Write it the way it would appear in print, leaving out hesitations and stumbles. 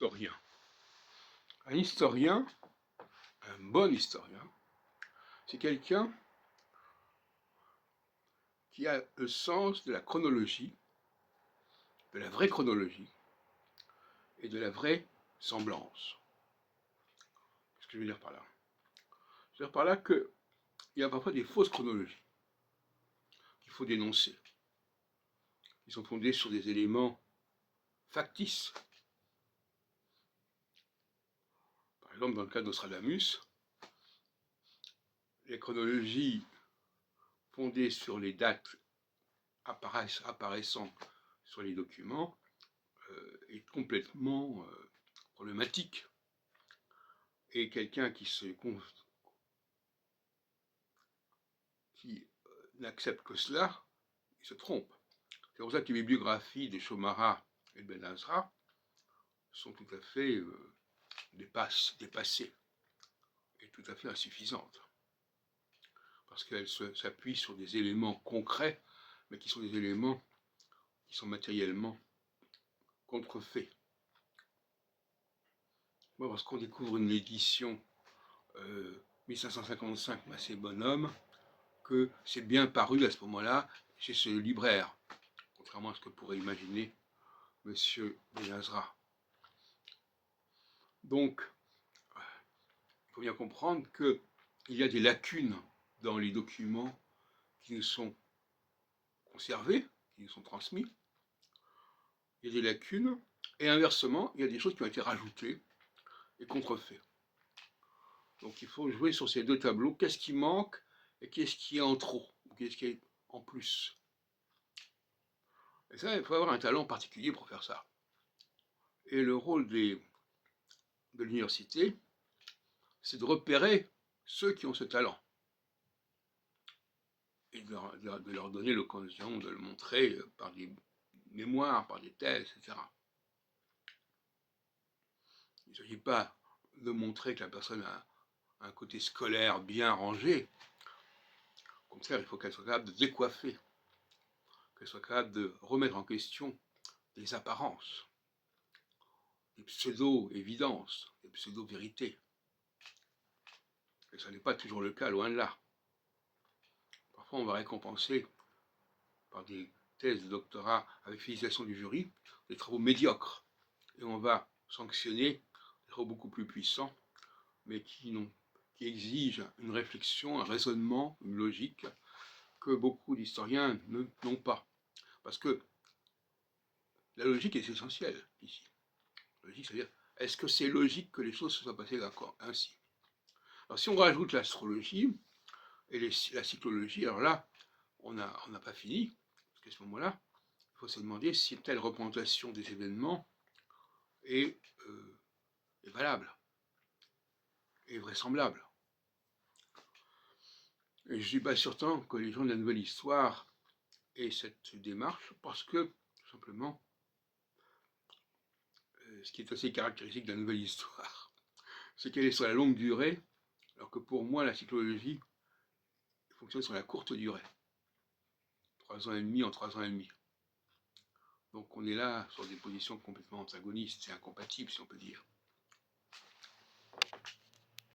historien. Un historien, un bon historien, c'est quelqu'un qui a le sens de la chronologie, de la vraie chronologie et de la vraie semblance. Qu'est-ce que je veux dire par là? Je veux dire par là qu'il y a parfois des fausses chronologies qu'il faut dénoncer. Ils sont fondés sur des éléments factices. Par exemple, dans le cas de Nostradamus, les chronologies fondées sur les dates apparaissant sur les documents est complètement problématique. Et quelqu'un qui n'accepte que cela, il se trompe. C'est pour ça que les bibliographies de Shomara et de Ben Azra sont tout à fait dépassées et tout à fait insuffisantes. Parce qu'elles s'appuient sur des éléments concrets, mais qui sont des éléments qui sont matériellement contrefaits. Moi, lorsqu'on découvre une édition 1555 Massé Bonhomme, que c'est bien paru à ce moment-là chez ce libraire, contrairement à ce que pourrait imaginer M. Ben Azra. Donc, il faut bien comprendre qu'il y a des lacunes dans les documents qui nous sont conservés, qui nous sont transmis. Il y a des lacunes, et inversement, il y a des choses qui ont été rajoutées et contrefaites. Donc il faut jouer sur ces deux tableaux, qu'est-ce qui manque et qu'est-ce qui est en trop, ou qu'est-ce qui est en plus. Et ça, il faut avoir un talent particulier pour faire ça. Et le rôle de l'université, c'est de repérer ceux qui ont ce talent. Et de leur donner l'occasion de le montrer par des mémoires, par des thèses, etc. Il ne s'agit pas de montrer que la personne a un côté scolaire bien rangé. Au contraire, il faut qu'elle soit capable de décoiffer, qu'elle soit capable de remettre en question des apparences, des pseudo-évidences, des pseudo-vérités. Et ce n'est pas toujours le cas, loin de là. Parfois, on va récompenser par des thèses de doctorat avec félicitation du jury des travaux médiocres. Et on va sanctionner des travaux beaucoup plus puissants, mais qui exigent une réflexion, un raisonnement, une logique que beaucoup d'historiens n'ont pas. Parce que la logique est essentielle ici. La logique, c'est-à-dire, est-ce que c'est logique que les choses se soient passées d'accord ainsi? Alors si on rajoute l'astrologie et la cyclologie, alors là, on n'a pas fini, parce qu'à ce moment-là, il faut se demander si telle représentation des événements est valable, est vraisemblable. Et je ne suis pas certain que les gens de la Nouvelle Histoire aient cette démarche, parce que, tout simplement, ce qui est assez caractéristique de la Nouvelle Histoire, c'est qu'elle est sur la longue durée, alors que pour moi, la cyclologie fonctionne sur la courte durée. 3 ans et demi en 3 ans et demi. Donc on est là sur des positions complètement antagonistes et incompatibles, si on peut dire.